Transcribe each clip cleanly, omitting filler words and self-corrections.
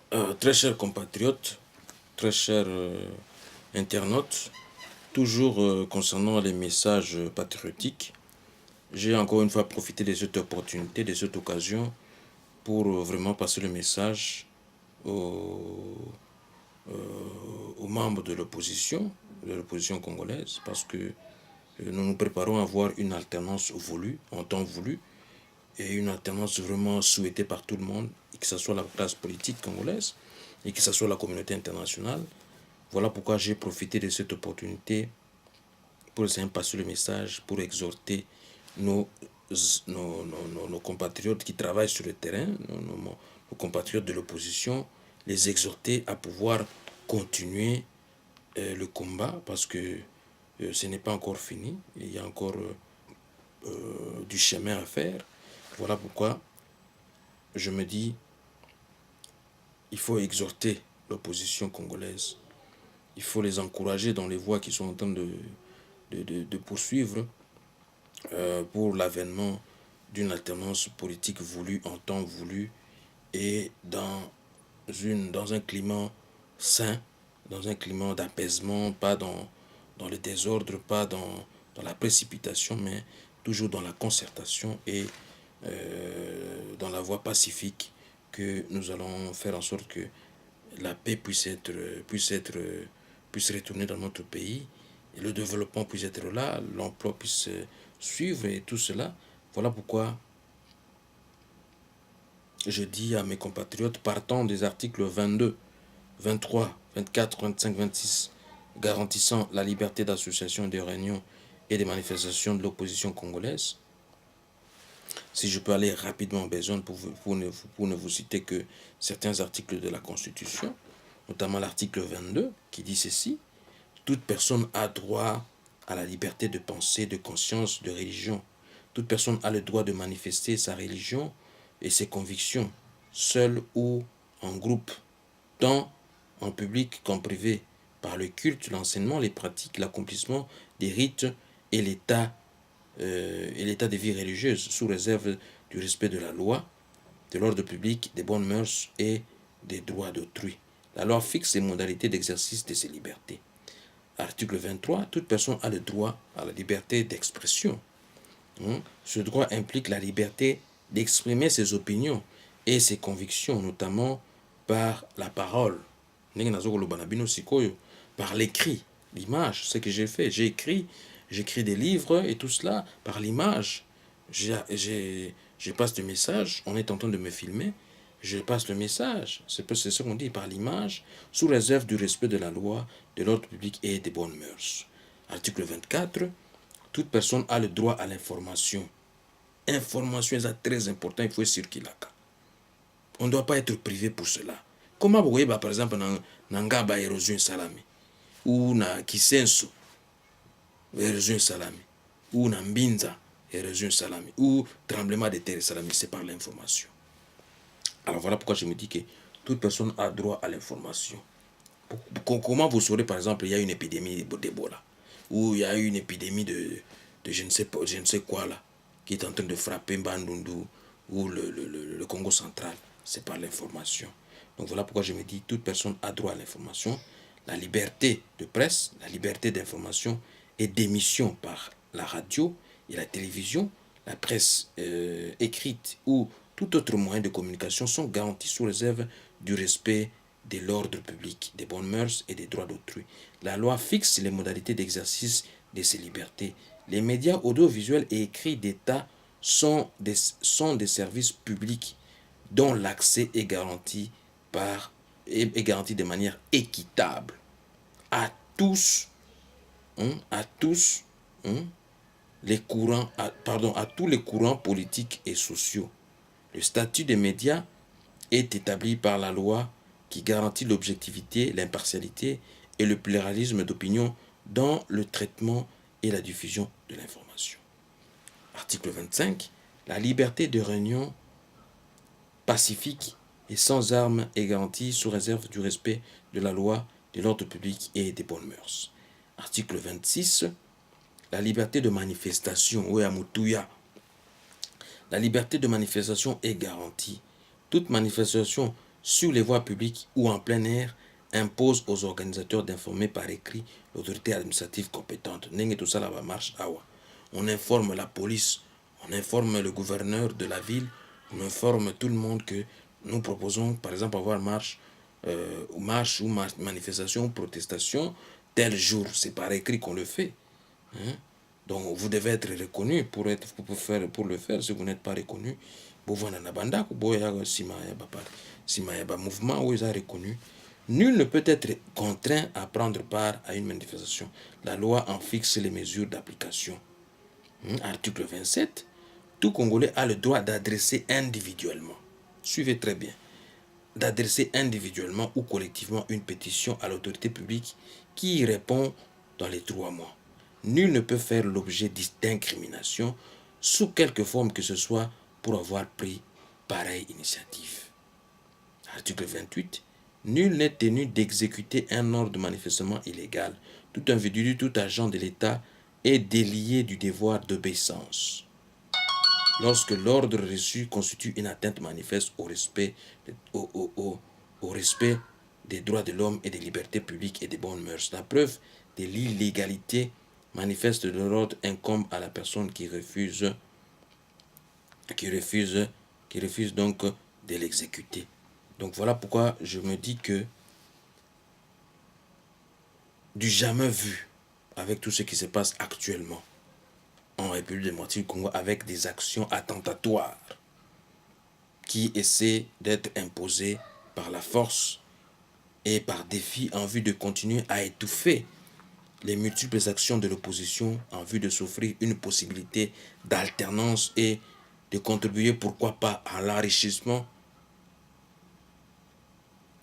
Très chers compatriotes, très chers internautes, toujours concernant les messages patriotiques, j'ai encore une fois profité de cette opportunité, de cette occasion pour vraiment passer le message aux, aux membres de l'opposition congolaise, parce que nous nous préparons à avoir une alternance voulue, en temps voulu, et une alternance vraiment souhaitée par tout le monde, et que ce soit la classe politique congolaise et que ce soit la communauté internationale. Voilà pourquoi j'ai profité de cette opportunité pour essayer de passer le message, pour exhorter nos, nos compatriotes qui travaillent sur le terrain, nos compatriotes de l'opposition, les exhorter à pouvoir continuer le combat parce que ce n'est pas encore fini. Il y a encore du chemin à faire. Voilà pourquoi je me dis, il faut exhorter l'opposition congolaise. Il faut les encourager dans les voies qu'ils sont en train de poursuivre pour l'avènement d'une alternance politique voulue en temps voulu et dans un climat sain, dans un climat d'apaisement, pas dans le désordre, pas dans la précipitation, mais toujours dans la concertation et dans la voie pacifique que nous allons faire en sorte que la paix puisse retourner dans notre pays, et le développement puisse être là, l'emploi puisse suivre et tout cela. Voilà pourquoi je dis à mes compatriotes, partant des articles 22, 23, 24, 25, 26, garantissant la liberté d'association, de réunion et des manifestations de l'opposition congolaise. Si je peux aller rapidement en besoin pour ne vous citer que certains articles de la Constitution, notamment l'article 22 qui dit ceci: toute personne a droit à la liberté de pensée, de conscience, de religion. Toute personne a le droit de manifester sa religion et ses convictions, seule ou en groupe, tant en public qu'en privé, par le culte, l'enseignement, les pratiques, l'accomplissement des rites et l'état des vies religieuses, sous réserve du respect de la loi, de l'ordre public, des bonnes mœurs et des droits d'autrui. La loi fixe les modalités d'exercice de ces libertés. Article 23, toute personne a le droit à la liberté d'expression. Ce droit implique la liberté d'exprimer ses opinions et ses convictions, notamment par la parole, par l'écrit, l'image, ce que j'ai fait. J'écris des livres et tout cela par l'image. Je passe le message, on est en train de me filmer, je passe le message, c'est ce qu'on dit, par l'image, sous réserve du respect de la loi, de l'ordre public et des bonnes mœurs. Article 24, toute personne a le droit à l'information. Information est très important, il faut circuler. On ne doit pas être privé pour cela. Comment vous voyez, par exemple, dans Ngaba érosion salami, ou na Kisenso érosion salami, ou na Mbinza érosion salami, ou tremblement de terre salami, c'est par l'information. Alors voilà pourquoi je me dis que toute personne a droit à l'information. Comment vous saurez, par exemple, il y a une épidémie d'Ebola, ou il y a une épidémie de je ne sais quoi là, qui est en train de frapper Bandundu ou le Congo central? C'est par l'information. Donc voilà pourquoi je me dis, toute personne a droit à l'information. La liberté de presse, la liberté d'information et d'émission par la radio et la télévision, la presse écrite ou tout autre moyen de communication sont garantis sous réserve du respect de l'ordre public, des bonnes mœurs et des droits d'autrui. La loi fixe les modalités d'exercice de ces libertés. Les médias audiovisuels et écrits d'État sont des services publics dont l'accès est garanti de manière équitable à tous, à tous à tous les courants politiques et sociaux. Le statut des médias est établi par la loi qui garantit l'objectivité, l'impartialité et le pluralisme d'opinion dans le traitement et la diffusion de l'information. Article 25. La liberté de réunion pacifique et sans armes est garantie sous réserve du respect de la loi, de l'ordre public et des bonnes mœurs. Article 26. La liberté de manifestation, la liberté de manifestation est garantie. Toute manifestation sur les voies publiques ou en plein air impose aux organisateurs d'informer par écrit l'autorité administrative compétente. Tout ça là marche. On informe la police, on informe le gouverneur de la ville, on informe tout le monde que nous proposons, par exemple, avoir marche ou manifestation ou protestation tel jour. C'est par écrit qu'on le fait. Donc vous devez être reconnu pour le faire. Si vous n'êtes pas reconnu, mouvement où ils ont reconnu. Nul ne peut être contraint à prendre part à une manifestation. La loi en fixe les mesures d'application. Article 27. Tout Congolais a le droit d'adresser individuellement. Suivez très bien. D'adresser individuellement ou collectivement une pétition à l'autorité publique qui y répond dans les 3 mois. Nul ne peut faire l'objet d'incrimination sous quelque forme que ce soit pour avoir pris pareille initiative. Article 28. Nul n'est tenu d'exécuter un ordre manifestement illégal. Tout individu, tout agent de l'État est délié du devoir d'obéissance. Lorsque l'ordre reçu constitue une atteinte manifeste au respect des droits de l'homme et des libertés publiques et des bonnes mœurs. La preuve de l'illégalité manifeste de l'ordre incombe à la personne qui refuse donc de l'exécuter. Donc voilà pourquoi je me dis que du jamais vu avec tout ce qui se passe actuellement en République démocratique du Congo avec des actions attentatoires qui essaient d'être imposées par la force et par défi en vue de continuer à étouffer les multiples actions de l'opposition en vue de s'offrir une possibilité d'alternance et de contribuer, pourquoi pas, à l'enrichissement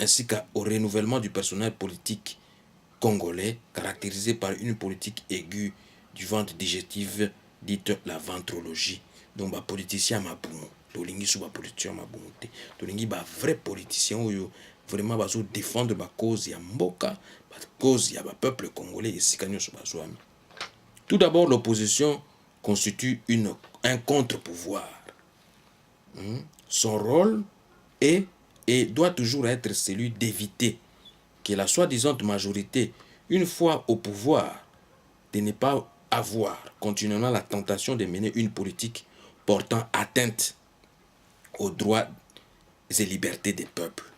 ainsi qu'au renouvellement du personnel politique congolais caractérisé par une politique aiguë du ventre digestif dite la ventrologie. Donc, les politiciens maboumou, tolingi sous les politiciens maboumou, tolingi ba vrai politicien ou vraiment bazo défendre ba cause ya mboka, ba cause ya ba peuple congolais et sikanyo sous bazouami. Tout d'abord, l'opposition constitue un contre-pouvoir. Son rôle est et doit toujours être celui d'éviter que la soi-disant majorité, une fois au pouvoir, de ne pas avoir continuellement la tentation de mener une politique portant atteinte aux droits et libertés des peuples.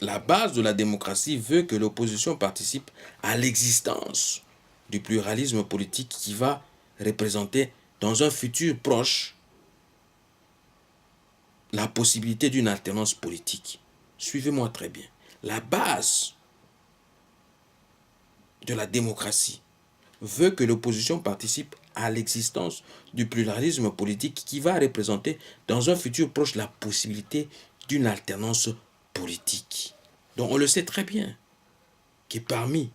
La base de la démocratie veut que l'opposition participe à l'existence du pluralisme politique qui va représenter dans un futur proche la possibilité d'une alternance politique. Suivez-moi très bien. La base de la démocratie veut que l'opposition participe à l'existence du pluralisme politique qui va représenter dans un futur proche la possibilité d'une alternance politique. Donc on le sait très bien que parmi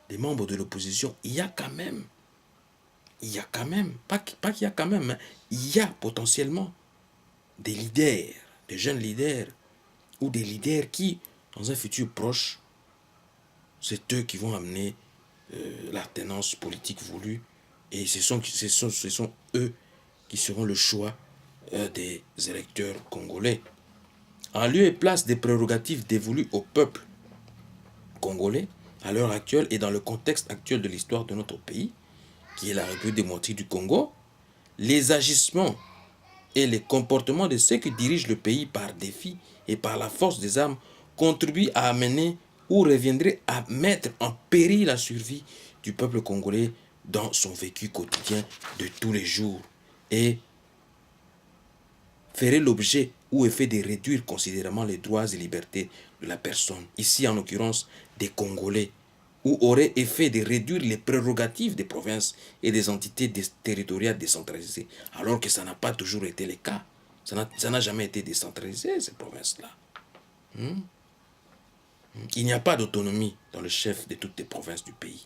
les membres de l'opposition, il y a quand même, pas qu'il y a quand même, il y a potentiellement des leaders, des jeunes leaders ou des leaders qui, dans un futur proche, c'est eux qui vont amener l'alternance politique voulue et ce sont eux qui seront le choix des électeurs congolais. En lieu et place des prérogatives dévolues au peuple congolais, à l'heure actuelle et dans le contexte actuel de l'histoire de notre pays, qui est la République démocratique du Congo, les agissements et les comportements de ceux qui dirigent le pays par défi et par la force des armes contribuent à amener ou reviendraient à mettre en péril la survie du peuple congolais dans son vécu quotidien de tous les jours et ferait l'objet ou effet de réduire considérablement les droits et libertés de la personne, ici en l'occurrence des Congolais, ou aurait effet de réduire les prérogatives des provinces et des entités territoriales décentralisées, alors que ça n'a pas toujours été le cas. Ça n'a jamais été décentralisé, ces provinces-là. Il n'y a pas d'autonomie dans le chef de toutes les provinces du pays.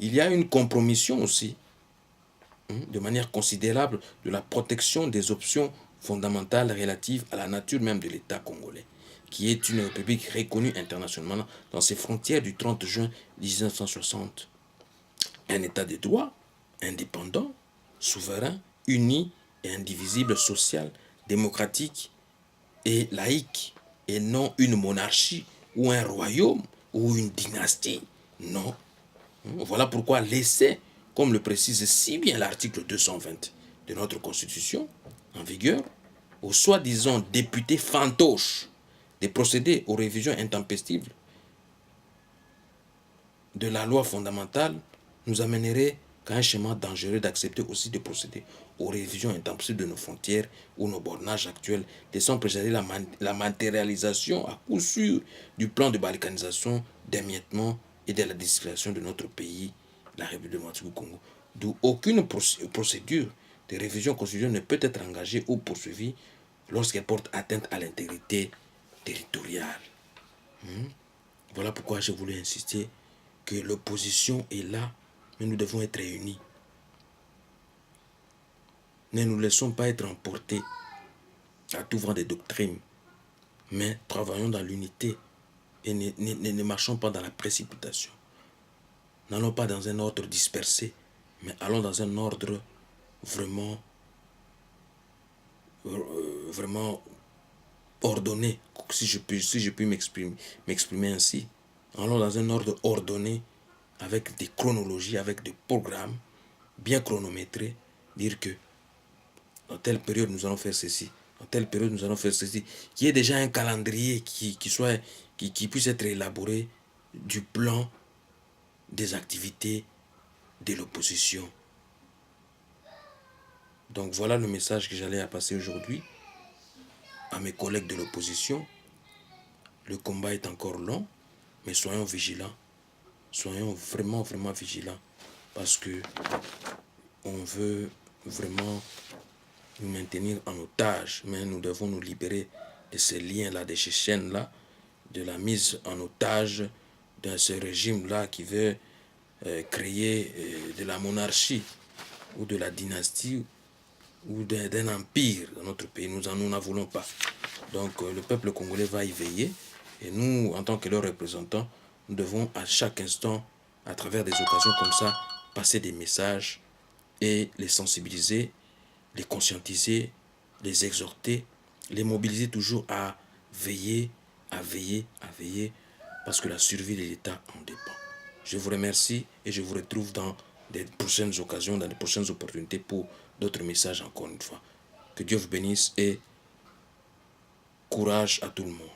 Il y a une compromission aussi, de manière considérable, de la protection des options fondamentales relatives à la nature même de l'État congolais, qui est une république reconnue internationalement dans ses frontières du 30 juin 1960. Un État de droit, indépendant, souverain, uni et indivisible, social, démocratique et laïque. et non une monarchie ou un royaume ou une dynastie. Non. Voilà pourquoi laisser, comme le précise si bien l'article 220 de notre Constitution en vigueur, aux soi-disant députés fantoches de procéder aux révisions intempestives de la loi fondamentale nous amènerait qu'à un chemin dangereux d'accepter aussi de procéder aux révisions intempestives de nos frontières ou nos bornages actuels, laissant présager la matérialisation à coup sûr du plan de balkanisation, d'émiettement et de la disparition de notre pays, la République démocratique du Congo, d'où aucune procédure de révision constitutionnelle ne peut être engagée ou poursuivie lorsqu'elle porte atteinte à l'intégrité territoriale. Voilà pourquoi je voulais insister que l'opposition est là, mais nous devons être réunis. Ne nous laissons pas être emportés à tout vent des doctrines, mais travaillons dans l'unité et ne marchons pas dans la précipitation. N'allons pas dans un ordre dispersé, mais allons dans un ordre vraiment, vraiment ordonné, si je puis m'exprimer ainsi. Allons dans un ordre ordonné, avec des chronologies, avec des programmes bien chronométrés, dire que dans telle période nous allons faire ceci, dans telle période nous allons faire ceci, qu'il y ait déjà un calendrier qui puisse être élaboré du plan des activités de l'opposition. Donc voilà le message que j'allais passer aujourd'hui à mes collègues de l'opposition. Le combat est encore long, mais soyons vigilants. Soyons vraiment, vraiment vigilants. Parce que on veut vraiment nous maintenir en otage, mais nous devons nous libérer de ces liens-là, de ces chaînes-là, de la mise en otage de ce régime-là qui veut créer de la monarchie ou de la dynastie ou d'un empire dans notre pays. Nous n'en voulons pas. Donc le peuple congolais va y veiller et nous, en tant que leurs représentants, nous devons à chaque instant, à travers des occasions comme ça, passer des messages et les sensibiliser, les conscientiser, les exhorter, les mobiliser toujours à veiller, à veiller, à veiller, parce que la survie de l'État en dépend. Je vous remercie et je vous retrouve dans des prochaines occasions, dans des prochaines opportunités pour d'autres messages encore une fois. Que Dieu vous bénisse et courage à tout le monde.